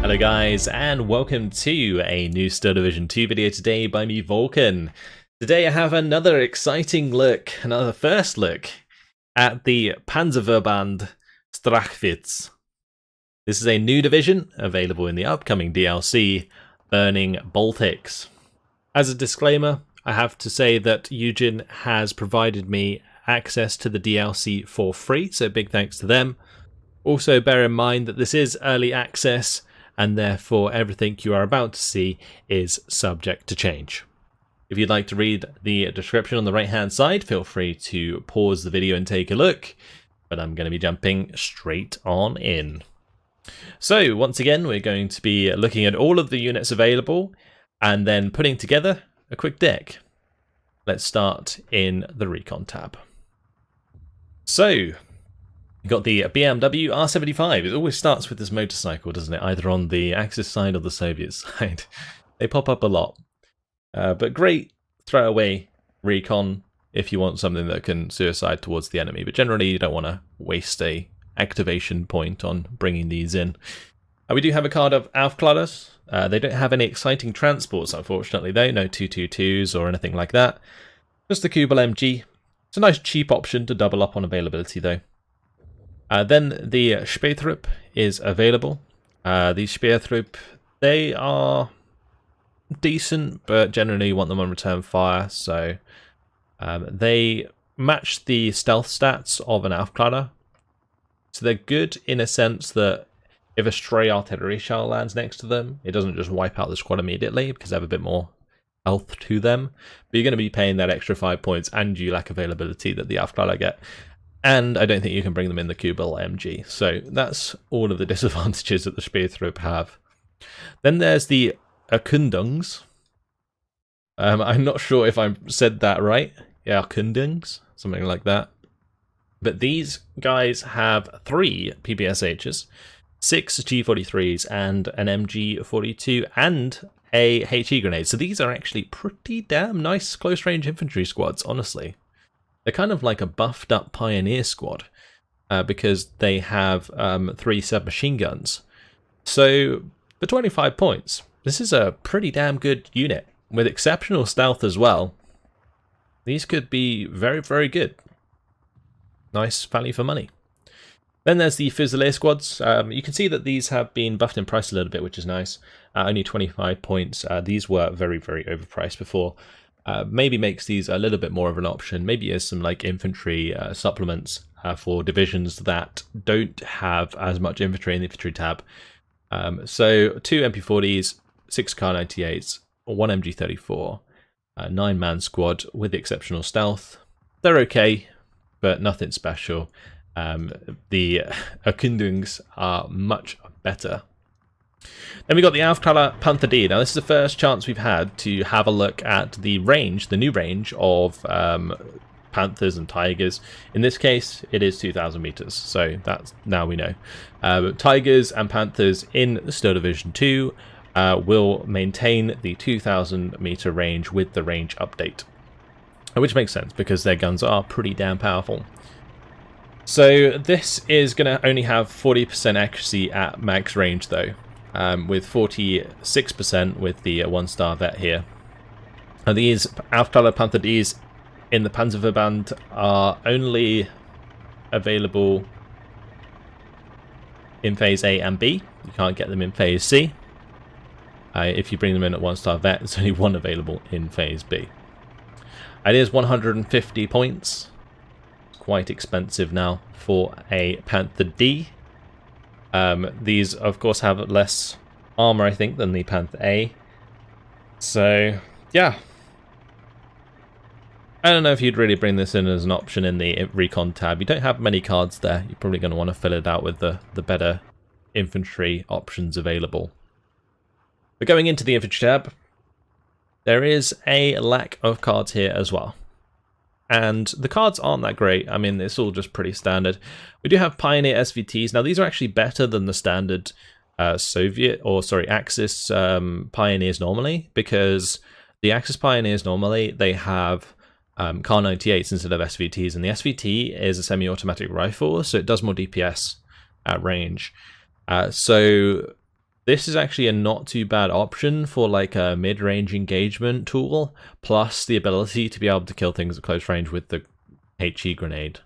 Hello guys, and welcome to a new Star Division 2 video today by me, Vulcan. Today I have another exciting look, another first look at the Panzerverband Strachwitz. This is a new division available in the upcoming DLC, Burning Baltics. As a disclaimer, I have to say that Eugen has provided me access to the DLC for free, so big thanks to them. Also bear in mind that this is early access, and therefore everything you are about to see is subject to change. If you'd like to read the description on the right hand side, feel free to pause the video and take a look, but I'm going to be jumping straight on in. So once again, we're going to be looking at all of the units available and then putting together a quick deck. Let's start in the Recon tab. So you've got the BMW R75. It always starts with this motorcycle, doesn't it? Either on the Axis side or the Soviet side. They pop up a lot. But great throwaway recon if you want something that can suicide towards the enemy. But generally you don't want to waste a activation point on bringing these in. We do have a card of Aufkladers. They don't have any exciting transports, unfortunately, though. No 222s or anything like that. Just the Kubel MG. It's a nice cheap option to double up on availability, though. Then the Speertrupp is available. These Speertrupp, they are decent, but generally you want them on return fire, so they match the stealth stats of an Aufklader. So they're good in a sense that if a stray artillery shell lands next to them, it doesn't just wipe out the squad immediately because they have a bit more health to them. But you're going to be paying that extra 5 points and you lack availability that the Aufklader get. And I don't think you can bring them in the Kubel MG. So that's all of the disadvantages that the Speertrupp have. Then there's the Erkundungs. I'm not sure if I said that right. Yeah, Erkundungs, something like that. But these guys have 3 PPSHs, 6 G43s, and an MG42, and a HE grenade. So these are actually pretty damn nice close-range infantry squads, honestly. They're kind of like a buffed up Pioneer squad because they have 3 submachine guns. So for 25 points, this is a pretty damn good unit with exceptional stealth as well. These could be very, very good. Nice value for money. Then there's the Fusilier squads. You can see that these have been buffed in price a little bit, which is nice. Only 25 points. These were very, very overpriced before. Maybe makes these a little bit more of an option. Maybe there's some like infantry supplements for divisions that don't have as much infantry in the infantry tab. So 2 MP40s, 6 Kar98s, 1 MG34, 9-man squad with exceptional stealth. They're okay, but nothing special. The Erkundungs are much better. Then we got the Aufklader Panther D. Now this is the first chance we've had to have a look at the range, the new range of Panthers and Tigers. In this case, it is 2,000 meters, so that's now we know. Tigers and Panthers in Star Division 2 will maintain the 2,000 meter range with the range update, which makes sense because their guns are pretty damn powerful. So this is going to only have 40% accuracy at max range though. With 46% with the 1-star vet here. And these Aufklader Panther Ds in the Panzerverband are only available in phase A and B. You can't get them in phase C. If you bring them in at 1-star vet, there's only one available in phase B. It is 150 points. It's quite expensive now for a Panther D. These, of course, have less armor, I think, than the Panther A. So, yeah. I don't know if you'd really bring this in as an option in the Recon tab. You don't have many cards there. You're probably going to want to fill it out with the better infantry options available. But going into the infantry tab, there is a lack of cards here as well. And the cards aren't that great. I mean, it's all just pretty standard. We do have Pioneer SVTs. Now, these are actually better than the standard Axis Pioneers normally, because the Axis Pioneers normally, they have Kar98s instead of SVTs, and the SVT is a semi-automatic rifle, so it does more DPS at range. So this is actually a not too bad option for like a mid-range engagement tool, plus the ability to be able to kill things at close range with the HE grenade.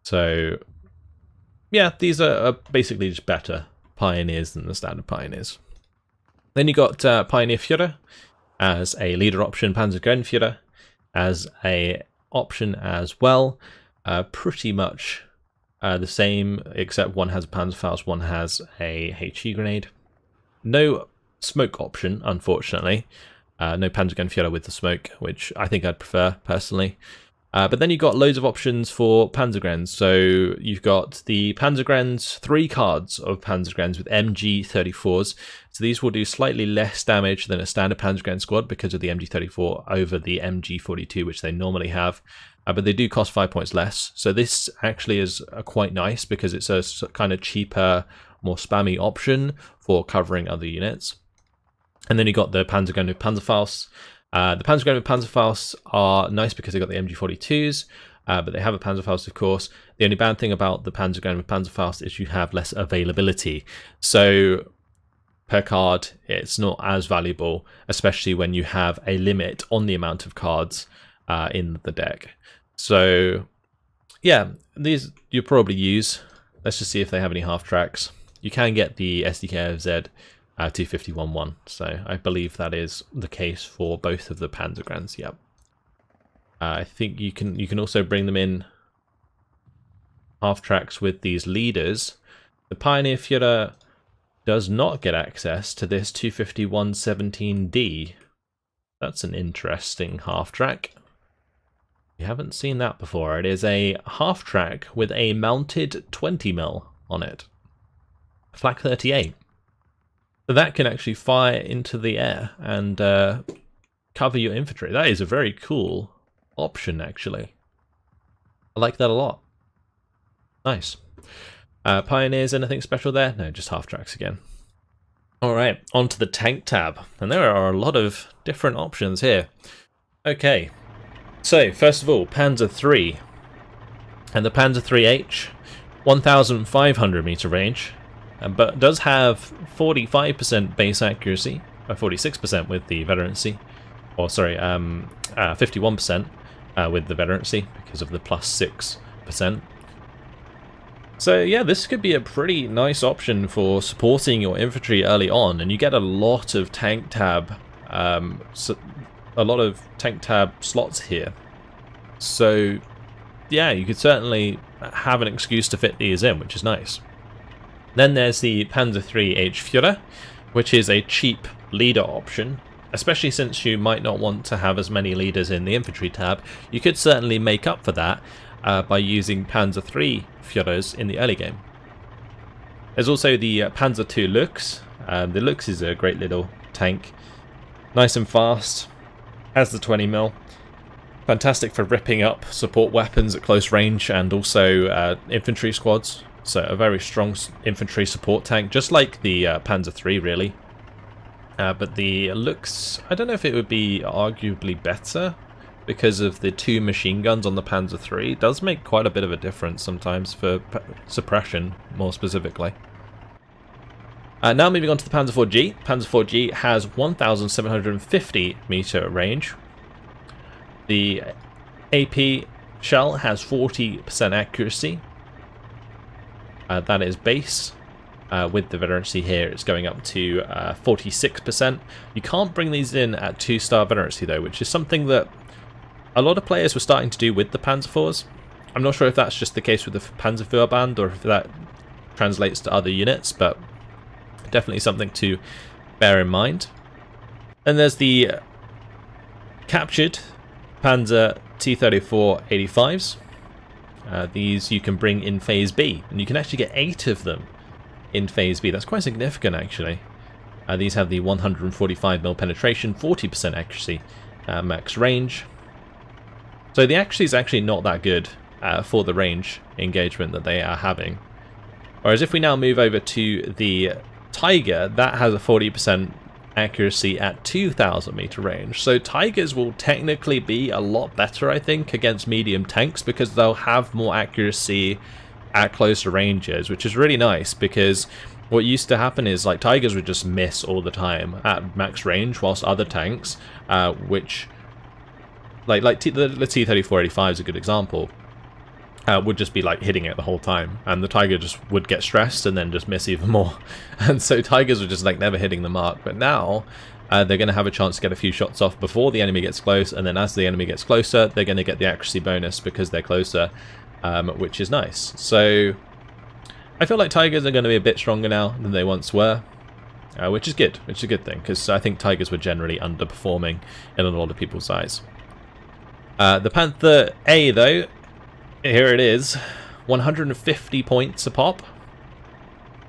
So yeah, these are basically just better pioneers than the standard pioneers. Then you got Pioneer Führer as a leader option, Panzergrenführer as a option as well. Pretty much the same, except one has a Panzerfaust, one has a HE grenade. No smoke option, unfortunately. No Panzergrenführer with the smoke, which I think I'd prefer personally. But then you've got loads of options for Panzergrens. So you've got the Panzergrens, 3 cards of Panzergrens with MG34s. So these will do slightly less damage than a standard Panzergren squad because of the MG34 over the MG42, which they normally have. But they do cost 5 points less. So this actually is quite nice because it's a kind of cheaper, more spammy option for covering other units. And then you got the Panzergren with Panzerfaust. The Panzergren with Panzerfaust are nice because they got the MG42s, but they have a Panzerfaust, of course. The only bad thing about the Panzergren with Panzerfaust is you have less availability. So per card, it's not as valuable, especially when you have a limit on the amount of cards in the deck. So yeah, these you'll probably use. Let's just see if they have any half tracks. You can get the SDKFZ 251-1, so I believe that is the case for both of the Panzergrens. Yep. I think you can also bring them in half tracks with these leaders. The Pioneer Führer does not get access to this 251-17D. That's an interesting half track. You haven't seen that before. It is a half track with a mounted 20mm on it. Flak 38. So that can actually fire into the air and cover your infantry. That is a very cool option, actually. I like that a lot. Nice. Pioneers, anything special there? No, just half tracks again. Alright, on to the tank tab. And there are a lot of different options here. Okay, so first of all, Panzer III. And the Panzer IIIH, 1,500 meter range. But does have 45% base accuracy, 46% with the veterancy, or sorry, 51% with the veterancy because of the +6%. So yeah, this could be a pretty nice option for supporting your infantry early on, and you get a lot of tank tab, slots here. So yeah, you could certainly have an excuse to fit these in, which is nice. Then there's the Panzer IIIH Führer, which is a cheap leader option, especially since you might not want to have as many leaders in the infantry tab. You could certainly make up for that by using Panzer III Führers in the early game. There's also the Panzer II Lux. The Lux is a great little tank, nice and fast, has the 20mm, fantastic for ripping up support weapons at close range and also infantry squads. So a very strong infantry support tank, just like the Panzer III, really. But the Lux, I don't know if it would be arguably better because of the 2 machine guns on the Panzer III. It does make quite a bit of a difference sometimes for suppression, more specifically. Now moving on to the Panzer IV-G. Panzer IV-G has 1,750 meter range. The AP shell has 40% accuracy. That is base. With the veterancy here, it's going up to 46%. You can't bring these in at 2-star veterancy though, which is something that a lot of players were starting to do with the Panzer IVs. I'm not sure if that's just the case with the Panzerverband or if that translates to other units, but definitely something to bear in mind. And there's the captured Panzer T-34 85s. These you can bring in Phase B, and you can actually get 8 of them in Phase B. That's quite significant, actually. These have the 145mm penetration, 40% accuracy, max range. So the accuracy is actually not that good for the range engagement that they are having. Whereas if we now move over to the Tiger, that has a 40% accuracy at 2,000 meter range. So Tigers will technically be a lot better, I think, against medium tanks because they'll have more accuracy at closer ranges, which is really nice because what used to happen is like Tigers would just miss all the time at max range, whilst other tanks, which the T-3485 is a good example, would just be like hitting it the whole time, and the Tiger just would get stressed and then just miss even more. And so Tigers were just like never hitting the mark. But now they're going to have a chance to get a few shots off before the enemy gets close, and then as the enemy gets closer, they're going to get the accuracy bonus because they're closer, which is nice. So I feel like Tigers are going to be a bit stronger now than they once were, which is good, which is a good thing, because I think Tigers were generally underperforming in a lot of people's eyes. The Panther A, though, here it is, 150 points a pop,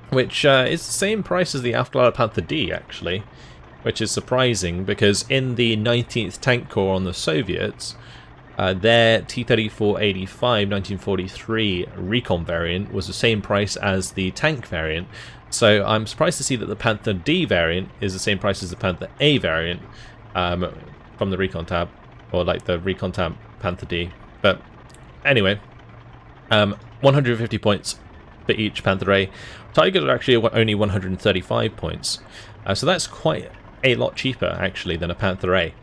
which is the same price as the Afghan Panther D, actually, which is surprising because in the 19th Tank Corps on the Soviets, their T-3485 1943 Recon variant was the same price as the tank variant, so I'm surprised to see that the Panther D variant is the same price as the Panther A variant from the Recon tab, or like the Recon tab Panther D. But anyway, 150 points for each Panther A. Tigers are actually only 135 points, so that's quite a lot cheaper actually than a Panther A.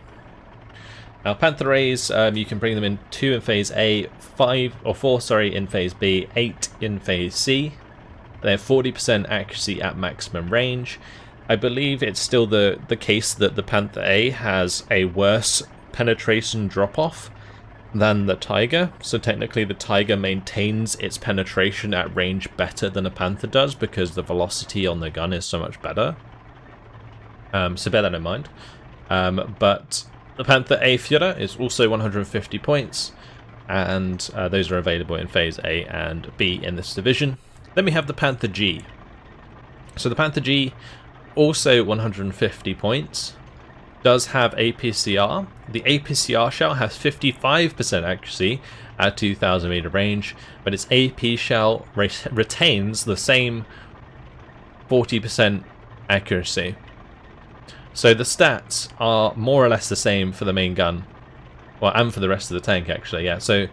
Now Panther A's, you can bring them in 2 in phase A, 4 in phase B, 8 in phase C. They have 40% accuracy at maximum range. I believe it's still the case that the Panther A has a worse penetration drop-off than the Tiger, so technically the Tiger maintains its penetration at range better than a Panther does because the velocity on the gun is so much better. So bear that in mind. But the Panther A Führer is also 150 points, and those are available in phase A and B in this division. Then we have the Panther G. So the Panther G, also 150 points, does have APCR. The APCR shell has 55% accuracy at 2,000 meter range, but its AP shell retains the same 40% accuracy. So the stats are more or less the same for the main gun, well, and for the rest of the tank actually, yeah. So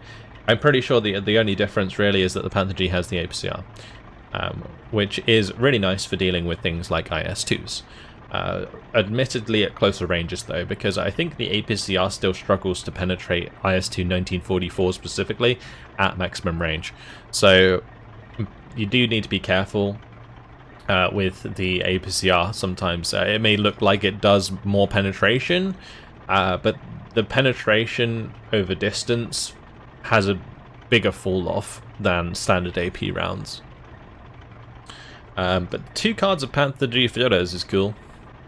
I'm pretty sure the only difference really is that the Panther G has the APCR, which is really nice for dealing with things like IS-2s. Admittedly at closer ranges though, because I think the APCR still struggles to penetrate IS-2 1944 specifically at maximum range. So you do need to be careful with the APCR sometimes. It may look like it does more penetration, but the penetration over distance has a bigger fall off than standard AP rounds. But 2 cards of Panther G Führers is cool.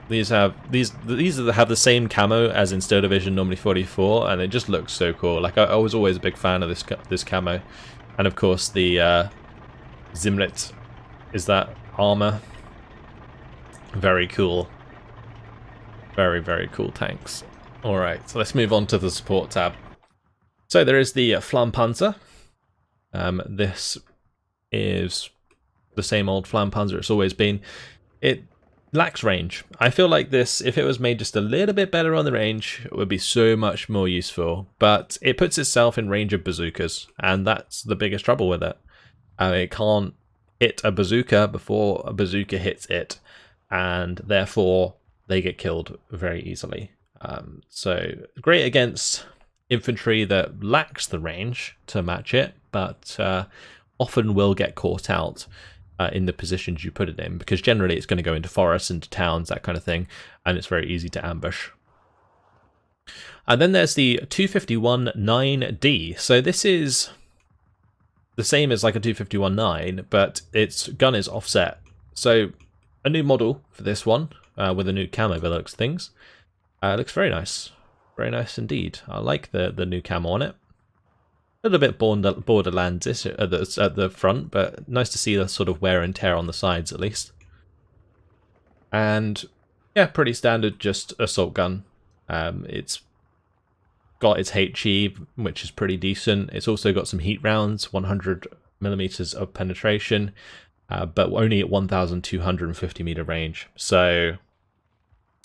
These have the same camo as in Steel Division normally 44, and it just looks so cool. Like I was always a big fan of this camo, and of course the Zimlet is that armor. Very cool, very cool tanks. All right, so let's move on to the support tab. So there is the Flampanzer. This is the same old Flampanzer it's always been. It lacks range. I feel like this, if it was made just a little bit better on the range, it would be so much more useful. But it puts itself in range of bazookas, and that's the biggest trouble with it. It can't hit a bazooka before a bazooka hits it, and therefore they get killed very easily. So great against infantry that lacks the range to match it, but often will get caught out in the positions you put it in, because generally it's going to go into forests, into towns, that kind of thing, and it's very easy to ambush. And then there's the 251-9D. So this is the same as like a 251-9, but its gun is offset. So a new model for this one, with a new camo by the looks of things. Looks very nice indeed. I like the new camo on it. A little bit Borderlands-ish at the front, but nice to see the sort of wear and tear on the sides at least. And yeah, pretty standard, just assault gun. It's got its HE, which is pretty decent. It's also got some heat rounds, 100mm of penetration, but only at 1,250 meter range. So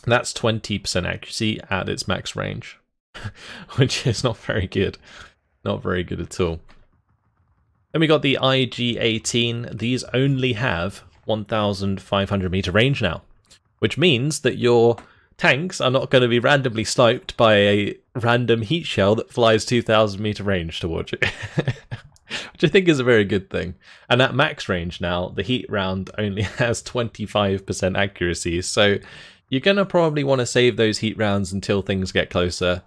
that's 20% accuracy at its max range, which is not very good. Not very good at all. Then we got the IG-18. These only have 1,500 meter range now, which means that your tanks are not going to be randomly sniped by a random heat shell that flies 2,000 meter range towards you. Which I think is a very good thing. And at max range now, the heat round only has 25% accuracy, so you're going to probably want to save those heat rounds until things get closer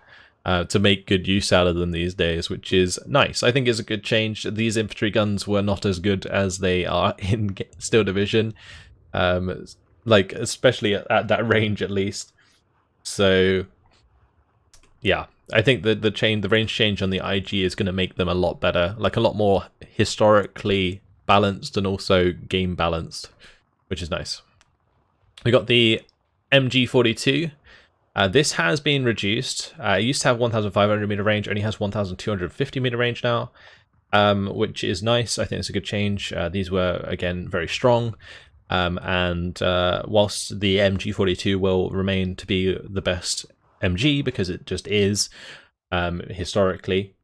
to make good use out of them these days, which is nice. I think it's a good change. These infantry guns were not as good as they are in Steel Division, like especially at that range at least. So yeah, I think that the range change on the IG is going to make them a lot better, like a lot more historically balanced and also game balanced, which is nice. We got the MG42. This has been reduced. It used to have 1,500 meter range, only has 1,250 meter range now, which is nice. I think it's a good change. These were, again, very strong. And whilst the MG42 will remain to be the best MG because it just is historically,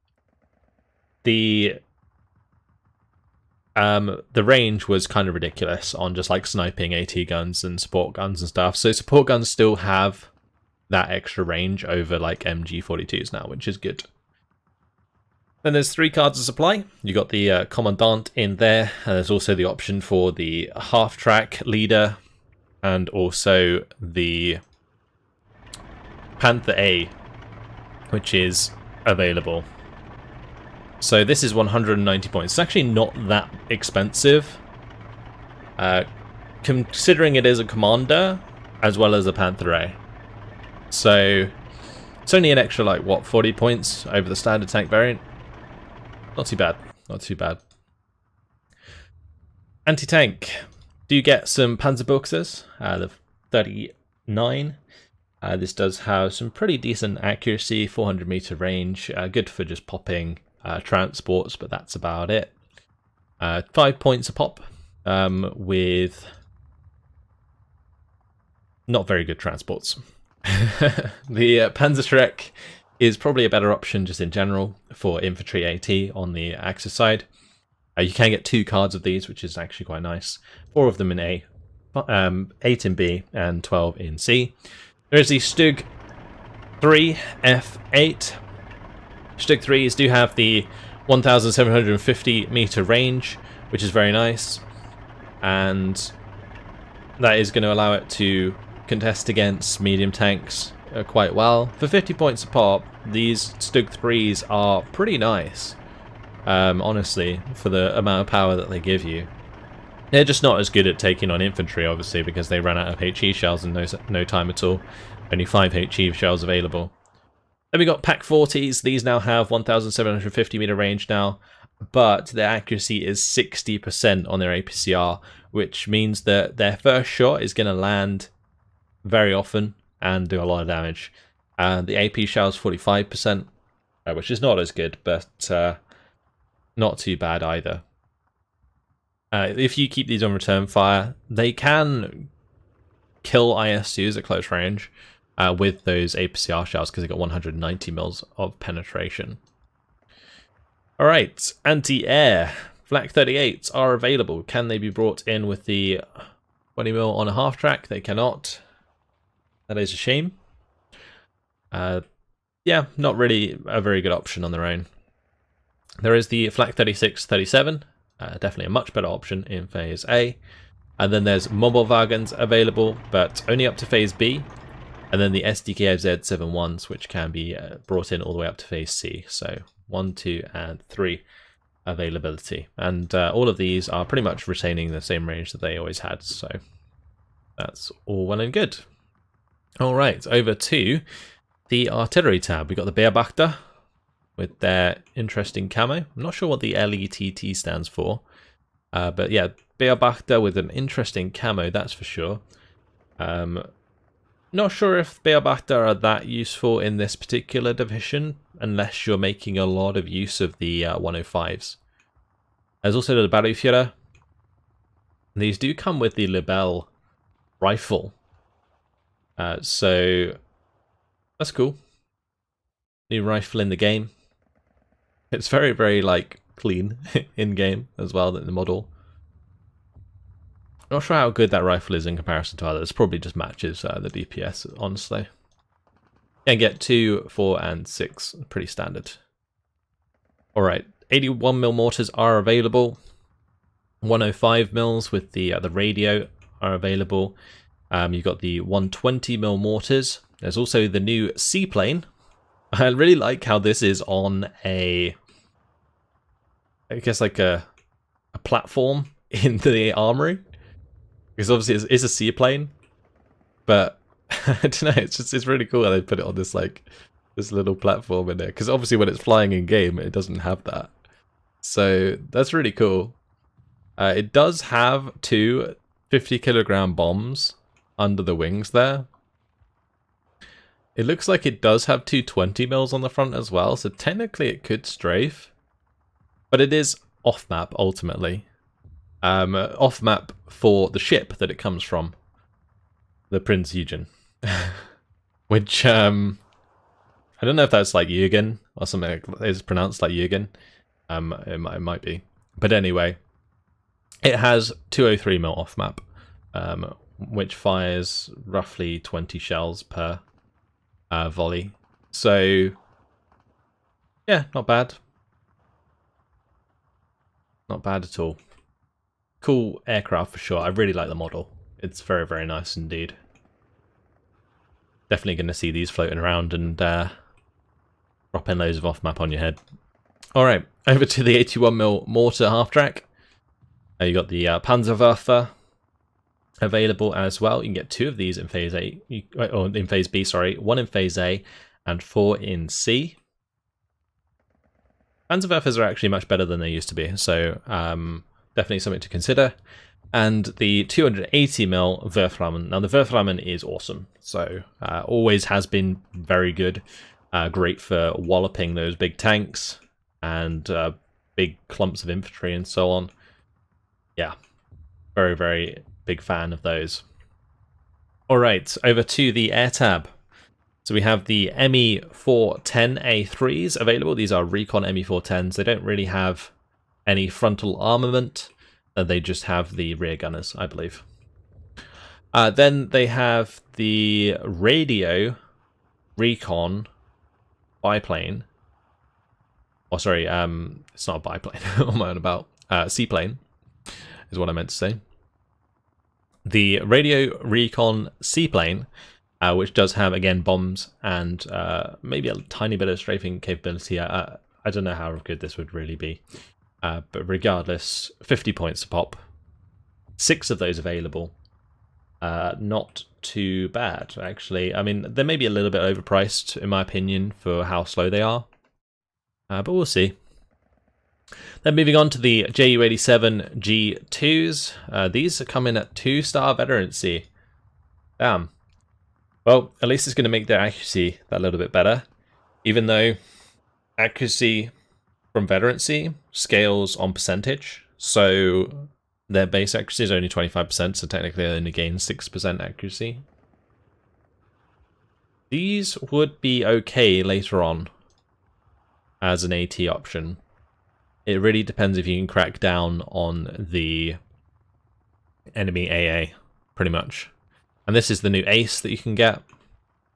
the range was kind of ridiculous on just like sniping AT guns and support guns and stuff. So support guns still have that extra range over like MG42s now, which is good. Then there's 3 cards of supply. You got the Commandant in there, and there's also the option for the half-track leader, and also the Panther A, which is available. So this is 190 points. It's actually not that expensive, considering it is a commander as well as a Panther A. So it's only an extra, like, what, 40 points over the standard tank variant? Not too bad. Not too bad. Anti-tank. Do you get some Panzerboxers? The 39. This does have some pretty decent accuracy, 400 meter range. Good for just popping transports, but that's about it. 5 points a pop, with not very good transports. The Panzerschreck is probably a better option just in general for infantry AT on the Axis side. You can get 2 cards of these, which is actually quite nice. 4 of them in A, 8 in B, and 12 in C. There is the Stug 3 F8. Stug 3s do have the 1,750 meter range, which is very nice, and that is going to allow it to contest against medium tanks quite well. For 50 points a pop, these Stug 3s are pretty nice, honestly, for the amount of power that they give you. They're just not as good at taking on infantry, obviously, because they ran out of HE shells in no time at all. Only 5 HE shells available. Then we got Pack 40s. These now have 1,750 meter range now, but their accuracy is 60% on their APCR, which means that their first shot is going to land very often and do a lot of damage. The AP shell is 45%, which is not as good, but not too bad either. If you keep these on return fire, they can kill IS-2s at close range with those APCR shells because they got 190 mils of penetration. Alright, anti-air. Flak 38s are available. Can they be brought in with the 20 mil on a half track? They cannot. That is a shame. Yeah, not really a very good option on their own. There is the Flak 36-37. Definitely a much better option in Phase A. And then there's mobile wagons available, but only up to Phase B. And then the SDKFZ 71s, which can be brought in all the way up to Phase C. So 1, 2, and 3 availability. And all of these are pretty much retaining the same range that they always had. So that's all well and good. Alright, over to the artillery tab. We've got the Beobachter with their interesting camo. I'm not sure what the LETT stands for. But yeah, Beobachter with an interesting camo, that's for sure. Not sure if Beobachter are that useful in this particular division, unless you're making a lot of use of the 105s. There's also the Battleführer. These do come with the Lebel rifle. So that's cool. New rifle in the game. It's very, very like clean in game as well, the model. Not sure how good that rifle is in comparison to others. Probably just matches the DPS, honestly. And get 2, 4, and 6. Pretty standard. Alright, 81mm mortars are available. 105mm with the radio are available. You've got the 120mm mortars. There's also the new seaplane. I really like how this is on I guess like a platform in the armory. Because obviously it's a seaplane. But I don't know, it's really cool how they put it on this this little platform in there. Because obviously when it's flying in game, it doesn't have that. So that's really cool. It does have 2 50kg bombs under the wings there. It looks like it does have 2 20mm on the front as well, so technically it could strafe. But it is off-map, ultimately. Off-map for the ship that it comes from. The Prince Eugen. Which, I don't know if that's like Eugen, or something is pronounced like Eugen. It might be. But anyway, it has 203mm off-map, which fires roughly 20 shells per volley. So, yeah, not bad. Not bad at all. Cool aircraft for sure. I really like the model. It's very, very nice indeed. Definitely going to see these floating around and dropping loads of off-map on your head. Alright, over to the 81mm mortar half-track. You got the Panzerverband available as well. You can get 2 of these in Phase A, or in Phase B, sorry. 1 in Phase A and 4 in C. Panzerverband are actually much better than they used to be, so definitely something to consider. And the 280mm Werframmen. Now the Werframmen is awesome, so always has been very good. Great for walloping those big tanks and big clumps of infantry and so on. Yeah, very, very big fan of those. Alright, over to the air tab. So we have the ME410A3s available. These are Recon ME410s. They don't really have any frontal armament. They just have the rear gunners, I believe. Then they have the radio Recon biplane. Oh, sorry, it's not a biplane. What am I on about? Seaplane is what I meant to say. The radio Recon seaplane, which does have, again, bombs and maybe a tiny bit of strafing capability. I don't know how good this would really be. But regardless, 50 points a pop. 6 of those available. Not too bad, actually. I mean, they may be a little bit overpriced, in my opinion, for how slow they are. But we'll see. Then moving on to the Ju-87 G2s. These are coming at 2-star veterancy. Damn. Well, at least it's going to make their accuracy that little bit better. Even though accuracy from veterancy scales on percentage. So their base accuracy is only 25%, so technically they only gain 6% accuracy. These would be okay later on as an AT option. It really depends if you can crack down on the enemy AA, pretty much. And this is the new ace that you can get.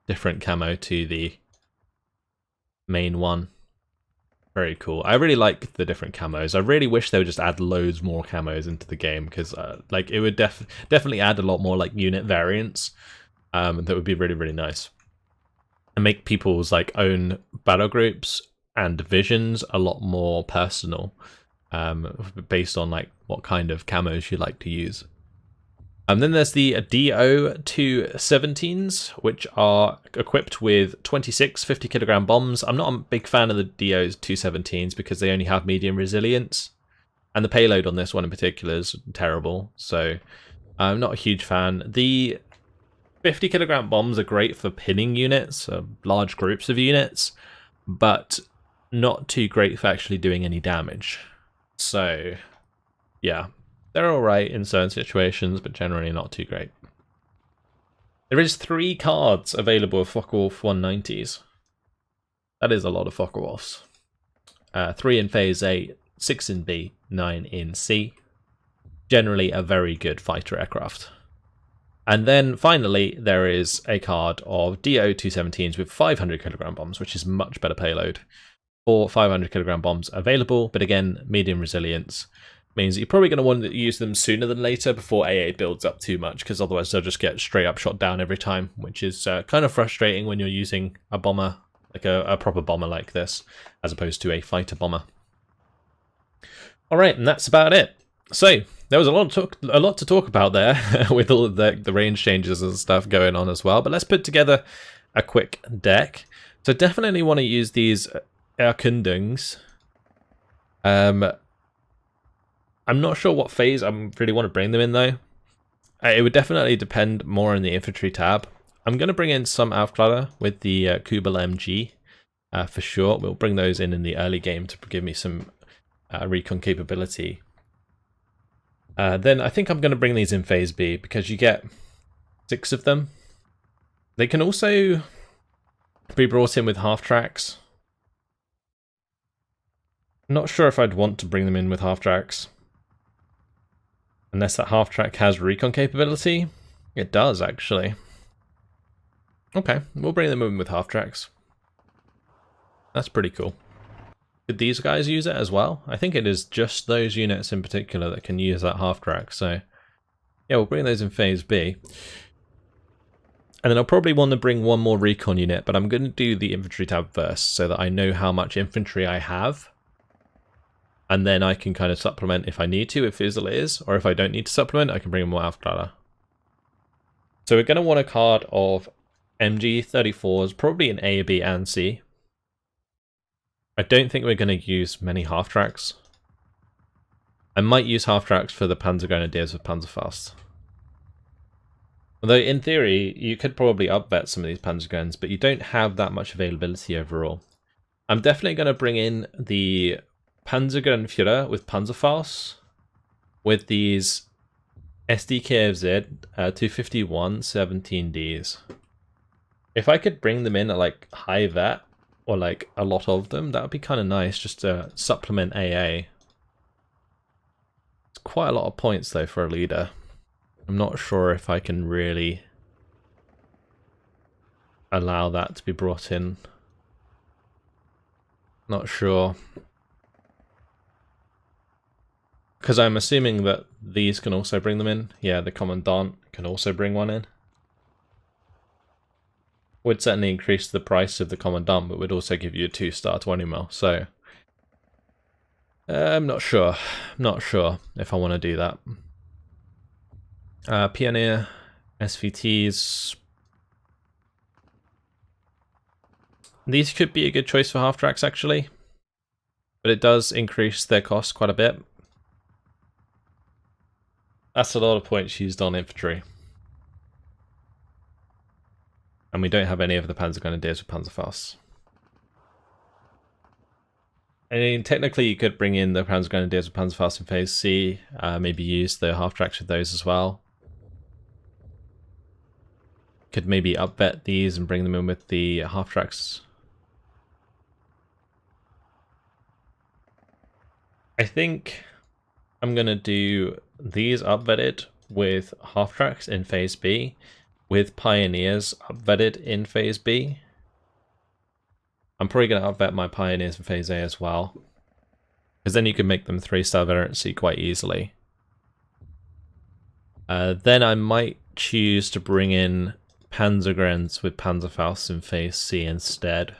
Different camo to the main one. Very cool. I really like the different camos. I really wish they would just add loads more camos into the game, because like it would definitely add a lot more like unit variants. That would be really, really nice. And make people's like own battle groups and divisions a lot more personal, based on like what kind of camos you like to use. Then there's the DO-217s, which are equipped with 26 50kg bombs. I'm not a big fan of the DO-217s because they only have medium resilience. And the payload on this one in particular is terrible, so I'm not a huge fan. The 50kg bombs are great for pinning units, large groups of units, but not too great for actually doing any damage. So, yeah. They're alright in certain situations, but generally not too great. There is 3 cards available of Focke-Wulf 190s. That is a lot of Focke-Wulfs. 3 in Phase A, 6 in B, 9 in C. generally a very good fighter aircraft. And then finally, there is a card of DO-217s with 500 kilogram bombs, which is much better payload. 4 500 kilogram bombs available, but again, medium resilience means that you're probably going to want to use them sooner than later before AA builds up too much, because otherwise they'll just get straight up shot down every time, which is kind of frustrating when you're using a bomber, like a proper bomber like this, as opposed to a fighter bomber. Alright, and that's about it. So, there was a lot to talk about there, with all of the range changes and stuff going on as well, but let's put together a quick deck. So definitely want to use these Erkundungs. I'm not sure what phase I really want to bring them in though. It would definitely depend more on the infantry tab. I'm going to bring in some Aufklärer with the Kubel MG for sure. We'll bring those in the early game to give me some recon capability. Then I think I'm going to bring these in phase B because you get 6 of them. They can also be brought in with half tracks. Not sure if I'd want to bring them in with half tracks. Unless that half track has recon capability. It does, actually. Okay, we'll bring them in with half tracks. That's pretty cool. Could these guys use it as well? I think it is just those units in particular that can use that half track, so yeah, we'll bring those in phase B. And then I'll probably want to bring one more recon unit, but I'm going to do the infantry tab first so that I know how much infantry I have. And then I can kind of supplement if I need to, if Fizzle is, or if I don't need to supplement, I can bring more Aufklärer. So we're going to want a card of MG34s, probably in A, B, and C. I don't think we're going to use many half tracks. I might use half tracks for the Panzer Grenadiers with Panzerfaust. Although in theory, you could probably upvet some of these Panzergrens, but you don't have that much availability overall. I'm definitely going to bring in the Panzergrenführer with Panzerfaust with these SDKFZ 251 17Ds. If I could bring them in at like high vet or like a lot of them, that would be kind of nice just to supplement AA. It's quite a lot of points though for a leader. I'm not sure if I can really allow that to be brought in. Not sure. Because I'm assuming that these can also bring them in. Yeah, the Commandant can also bring one in. Would certainly increase the price of the Commandant, but would also give you a 2-star 20 mil. So, I'm not sure. I'm not sure if I want to do that. Pioneer, SVTs. These could be a good choice for half tracks actually. But it does increase their cost quite a bit. That's a lot of points used on infantry. And we don't have any of the Panzer Grenadiers with Panzerfaust. I mean, technically you could bring in the Panzer Grenadiers with Panzerfaust in phase C, maybe use the half tracks with those as well. Could maybe upvet these and bring them in with the half tracks. I think I'm going to do these upvetted with half tracks in phase B, with Pioneers upvetted in phase B. I'm probably going to upvet my Pioneers in phase A as well, because then you can make them 3-star veterancy quite easily. Then I might choose to bring in Panzergrens with Panzerfaust in phase C instead.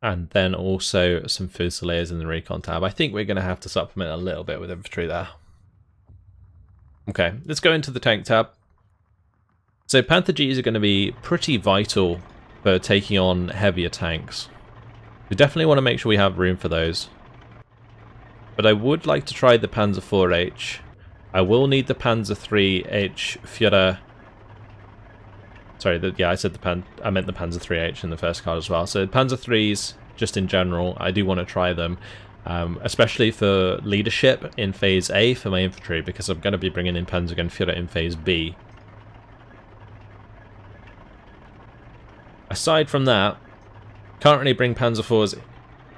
And then also some Fusiliers in the Recon tab. I think we're going to have to supplement a little bit with infantry there. Okay, let's go into the tank tab. So Panther Gs are going to be pretty vital for taking on heavier tanks. We definitely want to make sure we have room for those. But I would like to try the Panzer 4H. I will need the Panzer 3H Führer. Sorry, yeah, I meant the Panzer 3H in the first card as well. So Panzer 3s, just in general, I do want to try them. Especially for leadership in phase A for my infantry, because I'm going to be bringing in Panzergrenführer in phase B. Aside from that, can't really bring Panzer 4s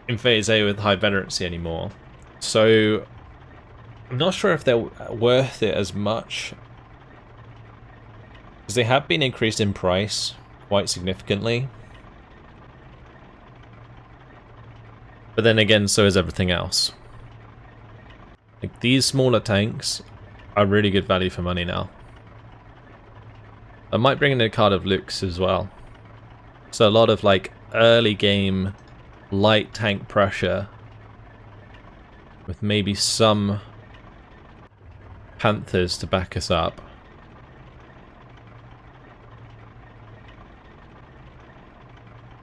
in phase A with high veterancy anymore. So I'm not sure if they're worth it as much, because they have been increased in price quite significantly. But then again, so is everything else. Like, these smaller tanks are really good value for money now. I might bring in a card of Lux as well. So a lot of like early game light tank pressure with maybe some Panthers to back us up.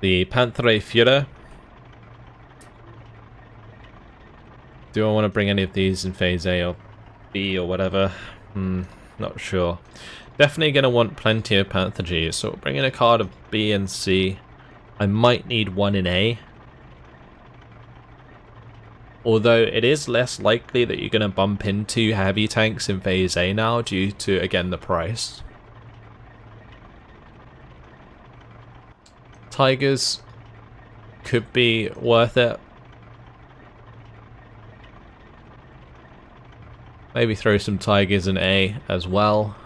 The Panzerverband. Do I want to bring any of these in phase A or B or whatever? Not sure. Definitely going to want plenty of Panther Gs, so bring in a card of B and C. I might need one in A. Although it is less likely that you're going to bump into heavy tanks in phase A now due to, again, the price. Tigers could be worth it. Maybe throw some Tigers in A as well.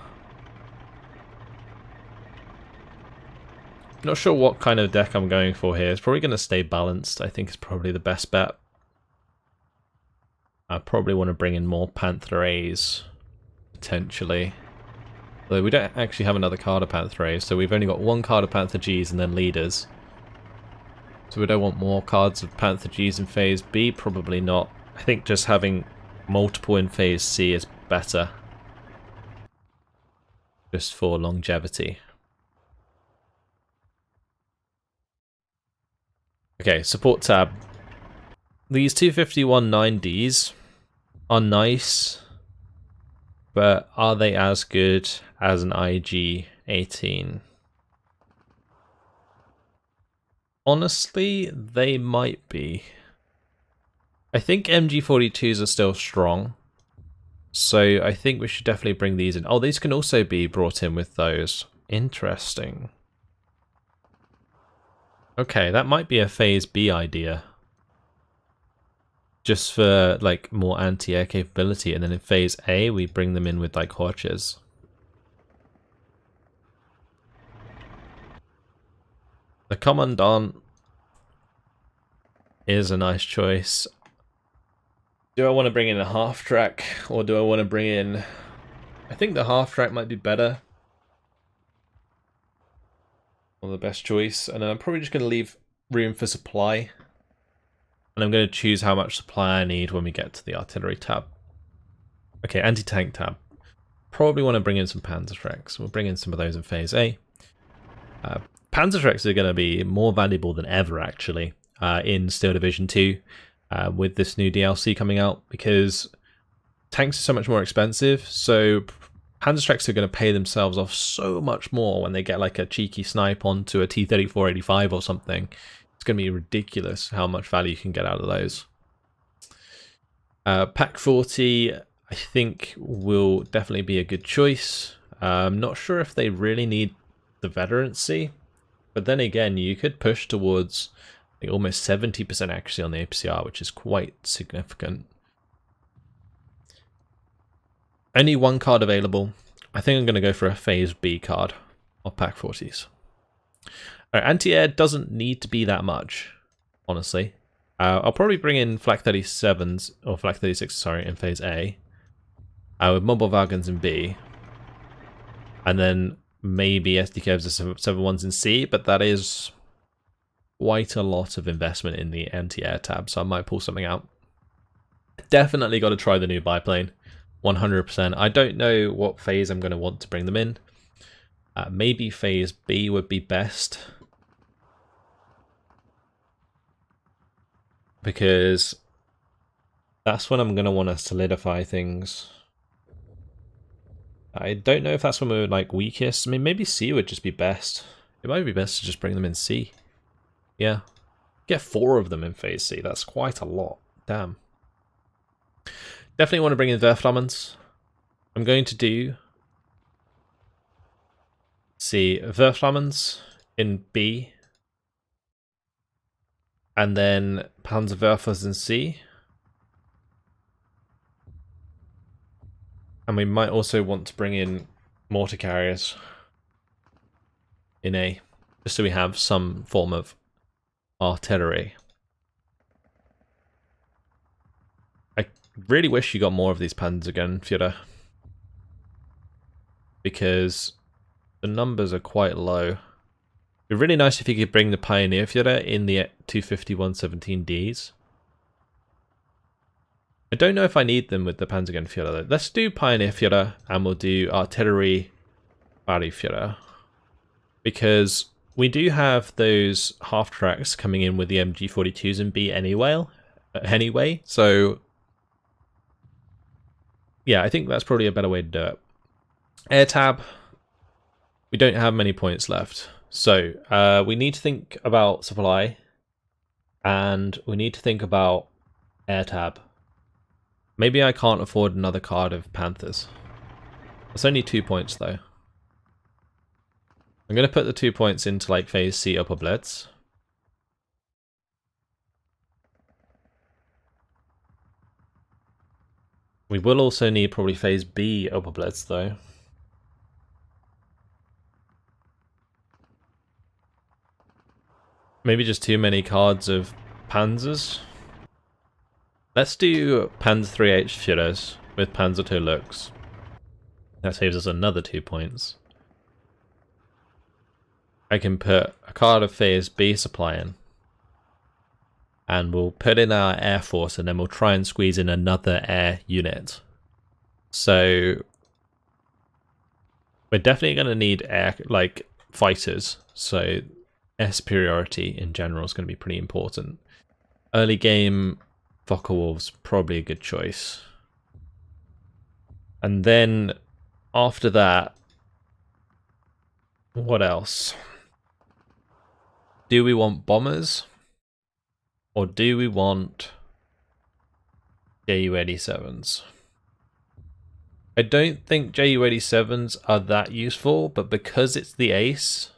Not sure what kind of deck I'm going for here. It's probably going to stay balanced. I think it's probably the best bet. I probably want to bring in more Panther A's, potentially. Although we don't actually have another card of Panther A's, so we've only got one card of Panther G's and then leaders. So we don't want more cards of Panther G's in phase B? Probably not. I think just having multiple in phase C is better. Just for longevity. Okay, support tab. These 251-9Ds are nice, but are they as good as an IG-18? Honestly, they might be. I think MG42s are still strong, so I think we should definitely bring these in. Oh, these can also be brought in with those. Interesting. Okay, that might be a phase B idea. Just for like more anti-air capability, and then in phase A we bring them in with like Horches. The Commandant is a nice choice. Do I want to bring in a half track, or do I want to bring in... I think the half track might be better. Or the best choice, and I'm probably just going to leave room for supply. And I'm going to choose how much supply I need when we get to the artillery tab. Okay, anti-tank tab. Probably want to bring in some Panzerschrecks. We'll bring in some of those in phase A. Panzerschrecks are going to be more valuable than ever, actually, in Steel Division 2 with this new DLC coming out, because tanks are so much more expensive, so Panzerschrecks are going to pay themselves off so much more when they get like a cheeky snipe onto a T-34-85 or something. It's going to be ridiculous how much value you can get out of those. Pack 40, I think, will definitely be a good choice. I'm not sure if they really need the veterancy, but then again, you could push towards like almost 70% accuracy on the APCR, which is quite significant. Only one card available. I think I'm going to go for a phase B card of Pack 40s. Anti-air doesn't need to be that much, honestly. I'll probably bring in Flak 37s, or Flak 36, sorry, in phase A. With mobile wagons in B. And then maybe SDKs or 7-1s in C, but that is quite a lot of investment in the anti-air tab, so I might pull something out. Definitely got to try the new biplane, 100%. I don't know what phase I'm going to want to bring them in. Maybe phase B would be best, because that's when I'm going to want to solidify things. I don't know if that's when we're like weakest. I mean, maybe C would just be best. It might be best to just bring them in C. Yeah. Get 4 of them in phase C. That's quite a lot. Damn. Definitely want to bring in Werflammens. I'm going to do C, Werflammens in B. And then Panzerwerfers in C. And we might also want to bring in mortar carriers in A, just so we have some form of artillery. I really wish you got more of these Panzerverband, because the numbers are quite low. It'd be really nice if you could bring the Pioneerführer in the 250-117Ds. I don't know if I need them with the Panzerverband though. Let's do Pioneerführer and we'll do Artillery Führer, because we do have those half tracks coming in with the MG42s in B anyway. So yeah, I think that's probably a better way to do it. Air tab. We don't have many points left, so we need to think about supply, and we need to think about air tab. Maybe I can't afford another card of Panthers. It's only 2 points though. I'm going to put the 2 points into like phase C upper blitz. We will also need probably phase B upper blitz though. Maybe just too many cards of Panzers. Let's do Panzer 3H Führers with Panzer 2 looks. That saves us another 2 points. I can put a card of phase B supply in. And we'll put in our air force, and then we'll try and squeeze in another air unit. So we're definitely going to need air, like fighters. So air superiority in general is going to be pretty important. Early game, Focke-Wulf's probably a good choice. And then after that, what else? Do we want bombers? Or do we want Ju-87s? I don't think Ju-87s are that useful, but because it's the ace,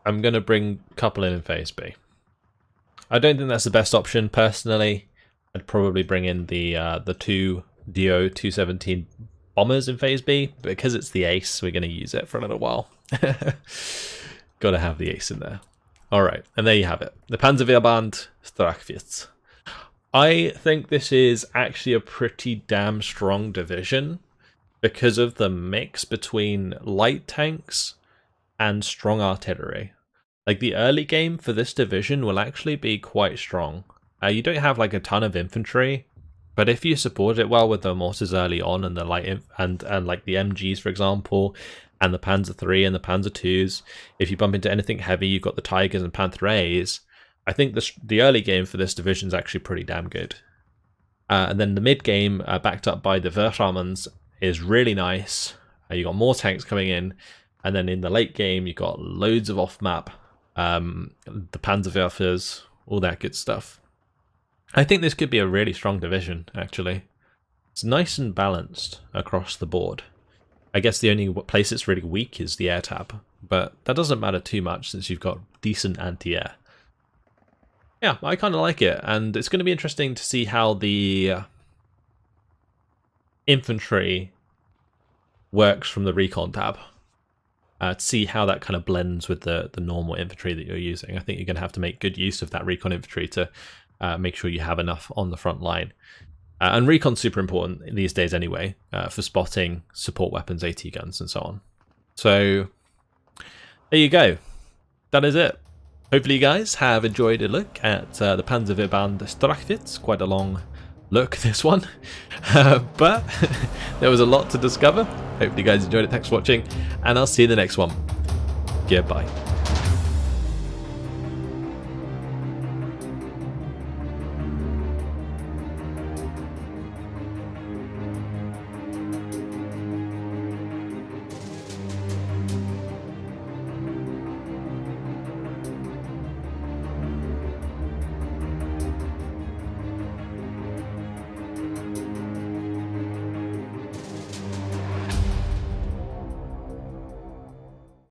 I'm going to bring a couple in phase B. I don't think that's the best option personally. I'd probably bring in the two Do-217 bombers in phase B, but because it's the ace, we're going to use it for a little while. Got to have the ace in there. All right, and there you have it. The Panzerverband Strachwitz. I think this is actually a pretty damn strong division because of the mix between light tanks and strong artillery. Like the early game for this division will actually be quite strong. You don't have like a ton of infantry, but if you support it well with the mortars early on and the light and like the MGs, for example, and the Panzer III and the Panzer IIs, if you bump into anything heavy, you've got the Tigers and Panther A's. I think the early game for this division is actually pretty damn good. And then the mid game, backed up by the Wehrmanns, is really nice. You got more tanks coming in, and then in the late game, you got loads of off-map, the Panzerwerfers, all that good stuff. I think this could be a really strong division, actually. It's nice and balanced across the board. I guess the only place it's really weak is the air tab, but that doesn't matter too much since you've got decent anti-air. Yeah, I kind of like it, and it's going to be interesting to see how the infantry works from the Recon tab. To see how that kind of blends with the normal infantry that you're using. I think you're going to have to make good use of that Recon infantry to make sure you have enough on the front line. And Recon's super important these days anyway, for spotting, support weapons, AT guns, and so on. So, there you go. That is it. Hopefully you guys have enjoyed a look at the Panzerverband Strachwitz. Quite a long look, this one. But there was a lot to discover. Hopefully you guys enjoyed it. Thanks for watching, and I'll see you in the next one. Goodbye.